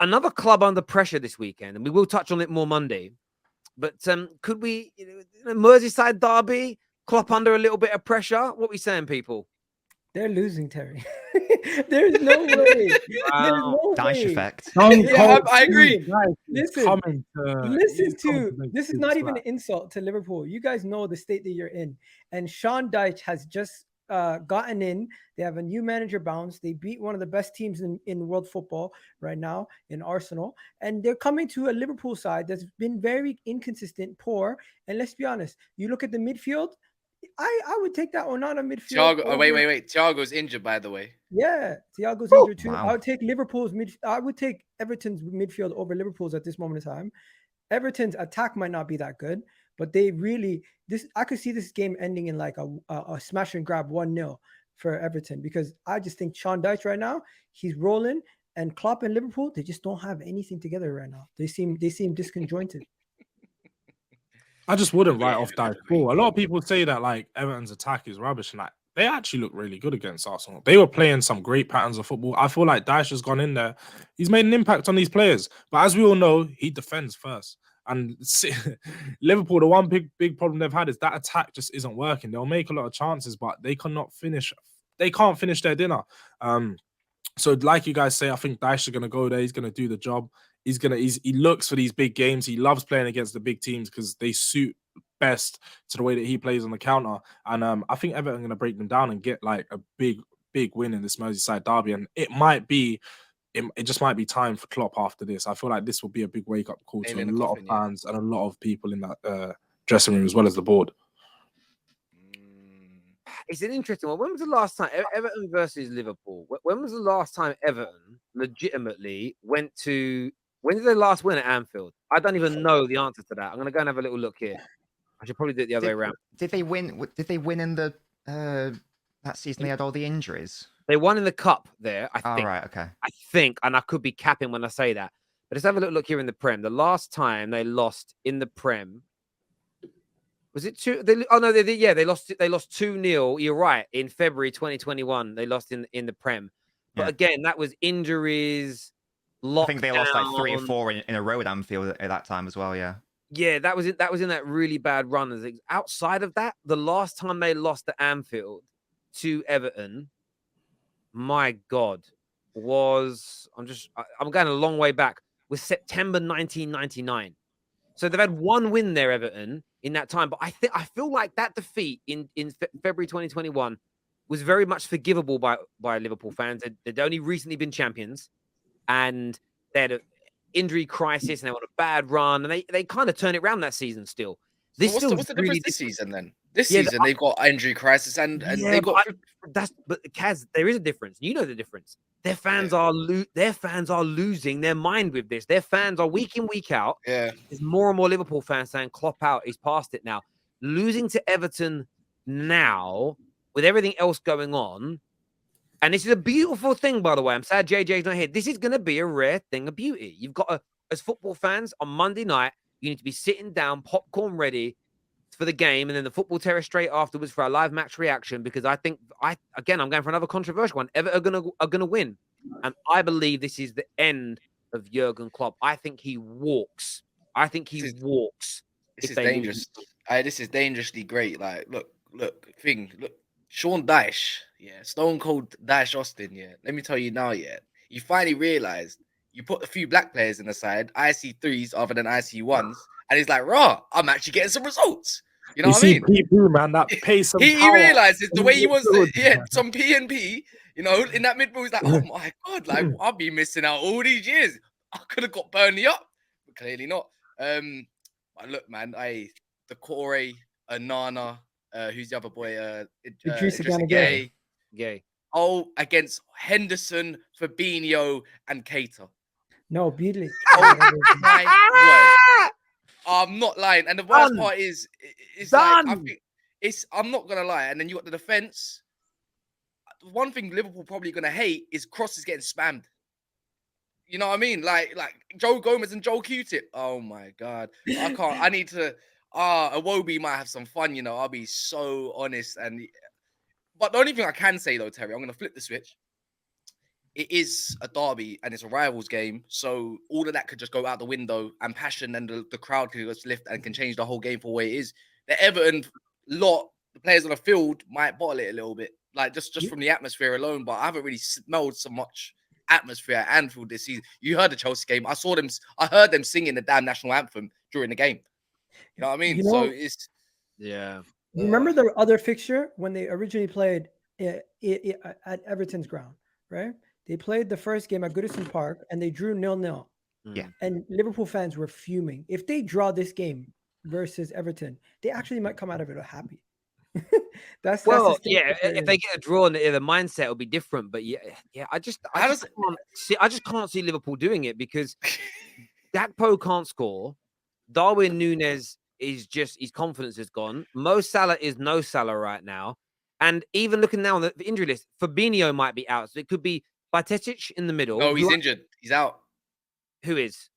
Another club under pressure this weekend, and we will touch on it more Monday. But could we, Merseyside derby, Klopp under a little bit of pressure? What are we saying, people? They're losing, Terry. There's no way. Wow. There's no Daesh way. effect. I agree. Listen, listen to make this is big not even splash. an insult to Liverpool. You guys know the state that you're in, and Sean Dyche has just gotten in. They have a new manager bounce. They beat one of the best teams in world football right now in Arsenal, and they're coming to a Liverpool side that's been very inconsistent, poor. And let's be honest, you look at the midfield. I would take that one on a midfield. Thiago, wait. Thiago's injured, by the way. Yeah, Thiago's injured too. Wow. I would take Liverpool's mid. I would take Everton's midfield over Liverpool's at this moment in time. Everton's attack might not be that good, but they really I could see this game ending in like a smash and grab 1-0 for Everton, because I just think Sean Dyche right now, he's rolling, and Klopp and Liverpool, they just don't have anything together right now. They seem disconjointed. I just wouldn't write off Dyche. A lot of people say that like Everton's attack is rubbish, and like they actually look really good against Arsenal. They were playing some great patterns of football. I feel like Dyche has gone in there. He's made an impact on these players. But as we all know, he defends first. And Liverpool, the one big problem they've had is that attack just isn't working. They'll make a lot of chances, but they cannot finish. They can't finish their dinner. So like you guys say, I think Dyche is going to go there. He's going to do the job. He looks for these big games. He loves playing against the big teams because they suit best to the way that he plays on the counter. And I think Everton are going to break them down and get like a big win in this Merseyside derby. And it just might be time for Klopp after this. I feel like this will be a big wake-up call to a lot of fans and a lot of people in that dressing room as well as the board. It's an interesting one. When was the last time Everton versus Liverpool? When was the last time Everton legitimately went to? When did they last win at Anfield? I don't even know the answer to that. I'm going to go and have a little look here. I should probably do it the other way around. Did they win? Did they win in the that season? They had all the injuries. They won in the cup there, I think. Right, okay. I think, and I could be capping when I say that. But let's have a little look here in the Prem. The last time they lost in the Prem, was it two? They lost 2-0. You're right. In February 2021, they lost in the Prem. But again, that was injuries. Lockdown. I think they lost like 3 or 4 in a row at Anfield at that time as well. Yeah. Yeah, that was it. That was in that really bad run. Outside of that, the last time they lost at Anfield to Everton, my God, I'm going a long way back. Was September 1999. So they've had one win there, Everton, in that time. But I feel like that defeat in February 2021 was very much forgivable by Liverpool fans. They'd only recently been champions, and they had an injury crisis, and they were on a bad run, and they kind of turned it around that season still. What's the difference this season then? This season they've got injury crisis and they've got. But Kaz, there is a difference. You know the difference. Their fans are losing their mind with this. Their fans are week in, week out. Yeah, there's more and more Liverpool fans saying Klopp out. He's past it now. Losing to Everton now with everything else going on, and this is a beautiful thing, by the way. I'm sad JJ's not here. This is going to be a rare thing of beauty. You've got as football fans on Monday night, you need to be sitting down, popcorn ready for the game, and then the football terrace straight afterwards for our live match reaction. Because I think I'm going for another controversial one. Everton are gonna win, and I believe this is the end of Jurgen Klopp. I think he walks. This is dangerous. This is dangerously great. Like, look, Sean Dyche, Stone Cold Dyche Austin, Let me tell you now, you finally realized you put a few black players in the side, IC3s other than IC1s, and he's like, raw, I'm actually getting some results. You know what I mean? People, man, that pace of he realizes the way he was, some P&P, in that midfield, he's like, oh my God, like, I'll be missing out all these years. I could have got Burnley up, but clearly not. But look, man, the Corey, Nana, who's the other boy? Idrissa Gay. Oh, against Henderson, Fabinho, and Keita. No, beauty. Oh my word! I'm not lying, and the worst part is, it's like I'm not gonna lie. And then you got the defense. One thing Liverpool probably gonna hate is crosses getting spammed. You know what I mean? Like Joe Gomez and Joe Q-Tip. Oh my God, I can't. I need to. Iwobi might have some fun. I'll be so honest. But the only thing I can say though, Terry, I'm gonna flip the switch. it is a derby and it's a rivals game, so all of that could just go out the window, and passion and the crowd could just lift and can change the whole game for what it is. The Everton lot, the players on the field might bottle it a little bit, like just from the atmosphere alone. But I haven't really smelled so much atmosphere at Anfield this season. You heard the Chelsea game. I heard them singing the damn national anthem during the game. You know what I mean? So it's yeah. Remember the other fixture when they originally played at Everton's ground, right? They played the first game at Goodison Park and they drew 0-0. Yeah. And Liverpool fans were fuming. If they draw this game versus Everton, they actually might come out of it happy. That's Well, yeah. If they get a draw, the mindset will be different. But yeah, I just can't see Liverpool doing it because Gakpo can't score. Darwin Núñez is just, his confidence is gone. Mo Salah is no Salah right now. And even looking now on the injury list, Fabinho might be out. So it could be Bajcetic in the middle. No, he's injured. He's out. Who is?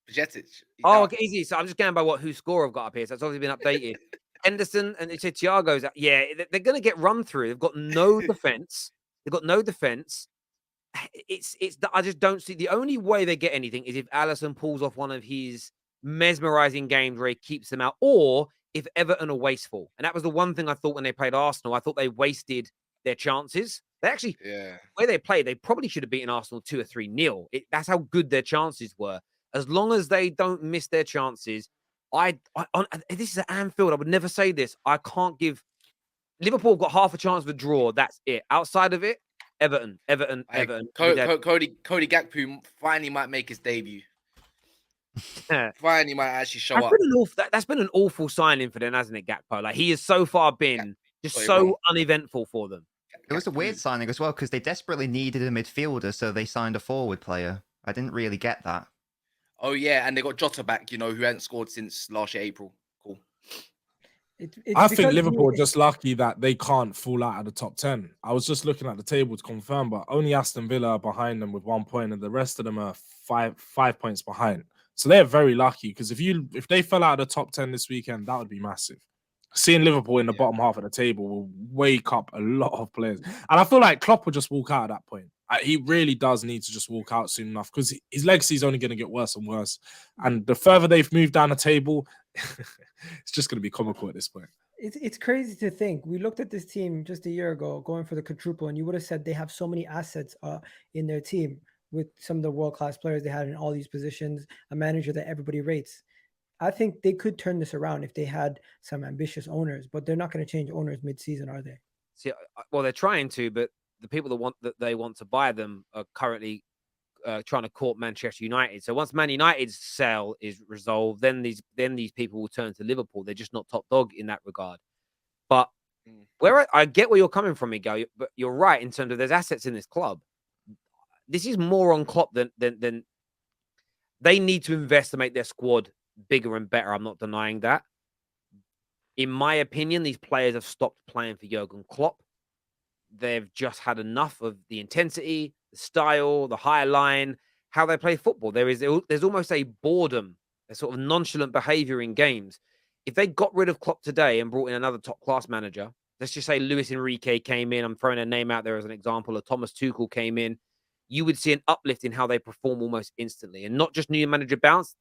Bajcetic. Okay, easy. So I'm just going by whose score I've got up here. So it's obviously been updated. Henderson and it's Thiago's out. Yeah, they're going to get run through. They've got no defense. I just don't see, the only way they get anything is if Alisson pulls off one of his mesmerizing games where he keeps them out, or if Everton are wasteful. And that was the one thing I thought when they played Arsenal. I thought they wasted their chances. They actually, where they played, they probably should have beaten Arsenal 2 or 3-0. That's how good their chances were. As long as they don't miss their chances, this is at Anfield. I would never say this. I can't give Liverpool got half a chance of a draw. That's it. Outside of it, Everton. Cody Gakpo finally might make his debut. Finally might actually show up. That's been an awful signing for them, hasn't it, Gakpo? Like, he has so far been uneventful for them. It was a weird signing as well because they desperately needed a midfielder, so they signed a forward player. I didn't really get that. Oh yeah, and they got Jota back, who hadn't scored since last year April. Cool. I think Liverpool are just lucky that they can't fall out of the top 10. I was just looking at the table to confirm, but only Aston Villa are behind them with 1 point, and the rest of them are five points behind. So they're very lucky because if they fell out of the top 10 this weekend, that would be massive. Seeing Liverpool in the bottom half of the table will wake up a lot of players. And I feel like Klopp will just walk out at that point. He really does need to just walk out soon enough because his legacy is only going to get worse and worse. And the further they've moved down the table, it's just going to be comical at this point. It's crazy to think. We looked at this team just a year ago going for the quadruple, and you would have said they have so many assets in their team with some of the world-class players they had in all these positions, a manager that everybody rates. I think they could turn this around if they had some ambitious owners, but they're not going to change owners mid-season, are they? See, well, they're trying to, but the people that they want to buy them are currently trying to court Manchester United. So once Man United's sale is resolved, then these people will turn to Liverpool. They're just not top dog in that regard. But where I get where you're coming from, Miguel, but you're right in terms of there's assets in this club. This is more on Klopp than they need to invest to make their squad bigger and better. I'm not denying that. In my opinion, these players have stopped playing for Jurgen Klopp. They've just had enough of the intensity, the style, the high line, how they play football. There's almost a boredom, a sort of nonchalant behavior in games. If they got rid of Klopp today and brought in another top-class manager, let's just say Luis Enrique came in, I'm throwing a name out there as an example, or Thomas Tuchel came in, you would see an uplift in how they perform almost instantly. And not just new manager bounce.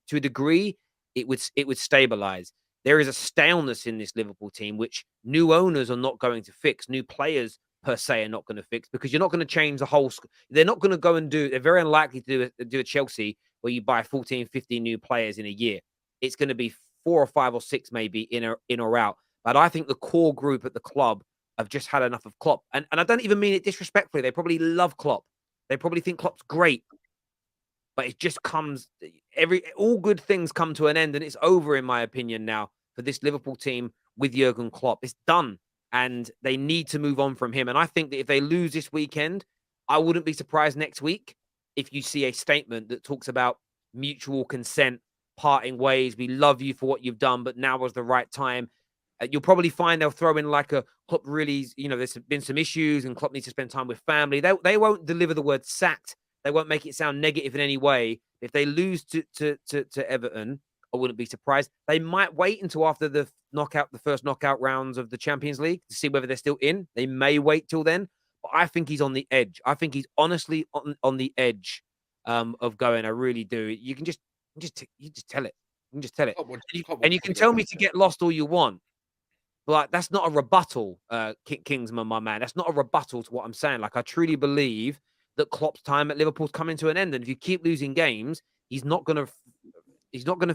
To a degree, it would stabilize. There is a staleness in this Liverpool team, which new owners are not going to fix. New players, per se, are not going to fix because you're not going to change the whole. They're not going to go and they're very unlikely to do a Chelsea where you buy 14, 15 new players in a year. It's going to be 4 or 5 or 6 maybe in or out. But I think the core group at the club have just had enough of Klopp. And I don't even mean it disrespectfully. They probably love Klopp. They probably think Klopp's great. But it just comes, all good things come to an end, and it's over, in my opinion, now for this Liverpool team with Jurgen Klopp. It's done, and they need to move on from him. And I think that if they lose this weekend, I wouldn't be surprised next week if you see a statement that talks about mutual consent, parting ways. We love you for what you've done, but now was the right time. You'll probably find they'll throw in like a Klopp really, there's been some issues, and Klopp needs to spend time with family. They won't deliver the word sacked. They won't make it sound negative in any way. If they lose to Everton, I wouldn't be surprised. They might wait until after the first knockout rounds of the Champions League to see whether they're still in. They may wait till then. But I think he's on the edge. I think he's honestly on the edge of going. I really do. You can just tell it. You can just tell it. And you can tell me to get lost all you want. But that's not a rebuttal, Kingsman, my man. That's not a rebuttal to what I'm saying. Like, I truly believe that Klopp's time at Liverpool's coming to an end. And if you keep losing games, he's not gonna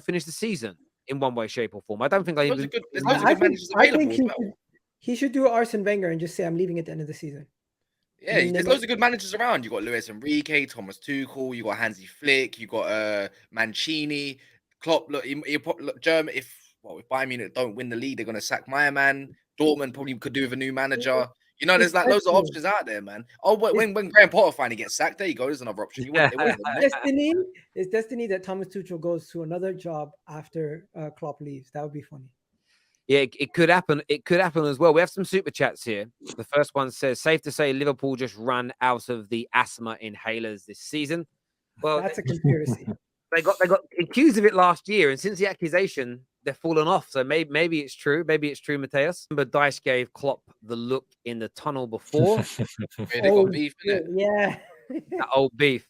finish the season in one way, shape, or form. I don't think There's loads of good managers available as well. He should do Arsene Wenger and just say, I'm leaving at the end of the season. Yeah, there's loads of good managers around. You got Luis Enrique, Thomas Tuchel, you got Hansi Flick, you got Mancini, Klopp. Look, German. If Bayern Munich don't win the league, they're gonna sack my man. Dortmund probably could do with a new manager. You know, there's like loads of options out there, man. Oh, when Graham Potter finally gets sacked, there you go. There's another option. It's destiny that Thomas Tuchel goes to another job after Klopp leaves. That would be funny. Yeah, it could happen. It could happen as well. We have some super chats here. The first one says, safe to say Liverpool just run out of the asthma inhalers this season. Well, that's a conspiracy. They got accused of it last year, and since the accusation, they've fallen off. So maybe it's true. Maybe it's true, Mateus. But Dice gave Klopp the look in the tunnel before. They got beef in it. Yeah. That old beef.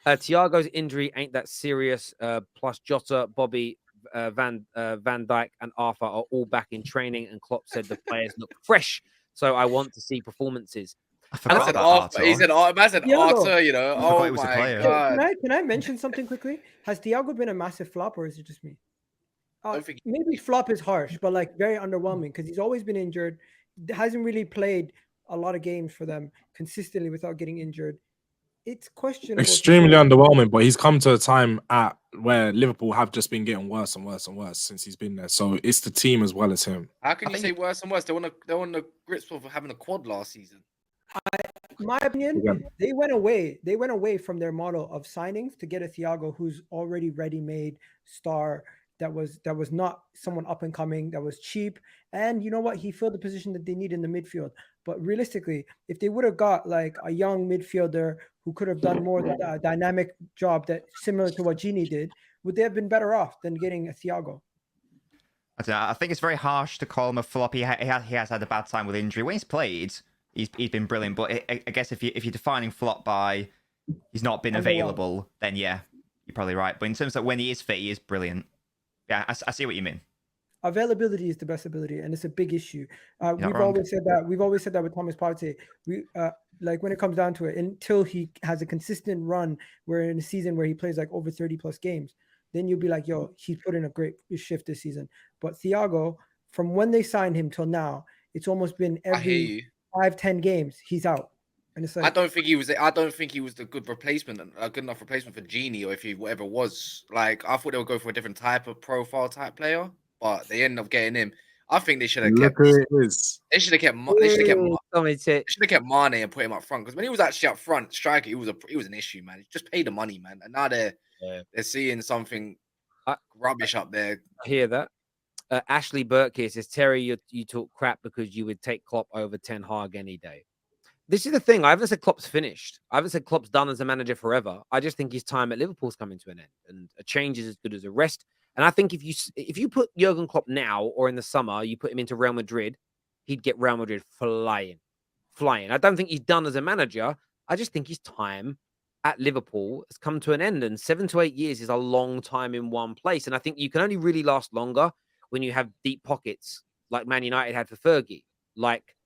Thiago's injury ain't that serious. Plus Jota, Bobby, Van Dijk and Arthur are all back in training, and Klopp said the players look fresh. So I want to see performances. I said Arthur. He said Arthur, you know. Oh my God. Can I mention something quickly? Has Thiago been a massive flop, or is it just me? Maybe flop is harsh, but like very underwhelming because he's always been injured. Hasn't really played a lot of games for them consistently without getting injured. It's questionable. Extremely underwhelming, but he's come to a time where Liverpool have just been getting worse and worse and worse since he's been there. So it's the team as well as him. How can you say worse and worse? They're on the grips of having a quad last season. My opinion, they went away from their model of signings to get a Thiago who's already ready-made star that was not someone up and coming, that was cheap. And you know what? He filled the position that they need in the midfield. But realistically, if they would have got like a young midfielder who could have done more dynamic job that similar to what Gini did, would they have been better off than getting a Thiago? I don't know. I think it's very harsh to call him a flop. He has had a bad time with injury. When he's played, he's been brilliant. But I guess if you're defining flop by he's not been available, then yeah, you're probably right. But in terms of when he is fit, he is brilliant. Yeah, I see what you mean. Availability is the best ability, and it's a big issue. We've always said that. We've always said that with Thomas Partey. Like when it comes down to it, until he has a consistent run, where in a season where he plays like over 30 plus games, then you'll be like, yo, he's put in a great shift this season. But Thiago, from when they signed him till now, it's almost been every 5-10 games he's out. And it's like, I don't think he was the good replacement, a good enough replacement for Gini, or if he whatever was. Like I thought they would go for a different type of profile type player, but they ended up getting him. I think they should have kept. They should have kept Mane and put him up front, because when he was actually up front striker, he was an issue, man. He just paid the money, man, and now they're seeing something rubbish up there. I hear that. Ashley Burke here says, Terry, you talk crap because you would take Klopp over Ten Hag any day. This is the thing. I haven't said Klopp's finished. I haven't said Klopp's done as a manager forever. I just think his time at Liverpool's coming to an end, and a change is as good as a rest. And I think if you put Jurgen Klopp now or in the summer, you put him into Real Madrid, he'd get Real Madrid flying. I don't think he's done as a manager. I just think his time at Liverpool has come to an end, and 7 to 8 years is a long time in one place. And I think you can only really last longer when you have deep pockets like Man United had for Fergie, like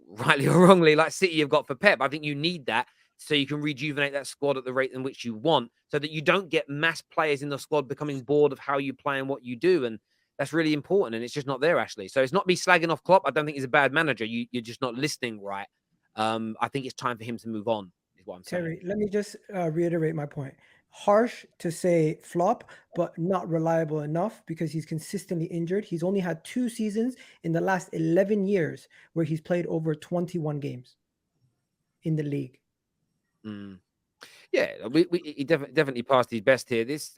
rightly or wrongly, like City have got for Pep. I think you need that so you can rejuvenate that squad at the rate in which you want, so that you don't get mass players in the squad becoming bored of how you play and what you do. And that's really important, and it's just not there, Ashley. So it's not me slagging off Klopp. I don't think he's a bad manager. You're just not listening right. I think it's time for him to move on, is what I'm saying. Terry, let me just reiterate my point. Harsh to say flop, but not reliable enough because he's consistently injured. He's only had 2 seasons in the last 11 years where he's played over 21 games in the league. Yeah, he definitely passed his best here. This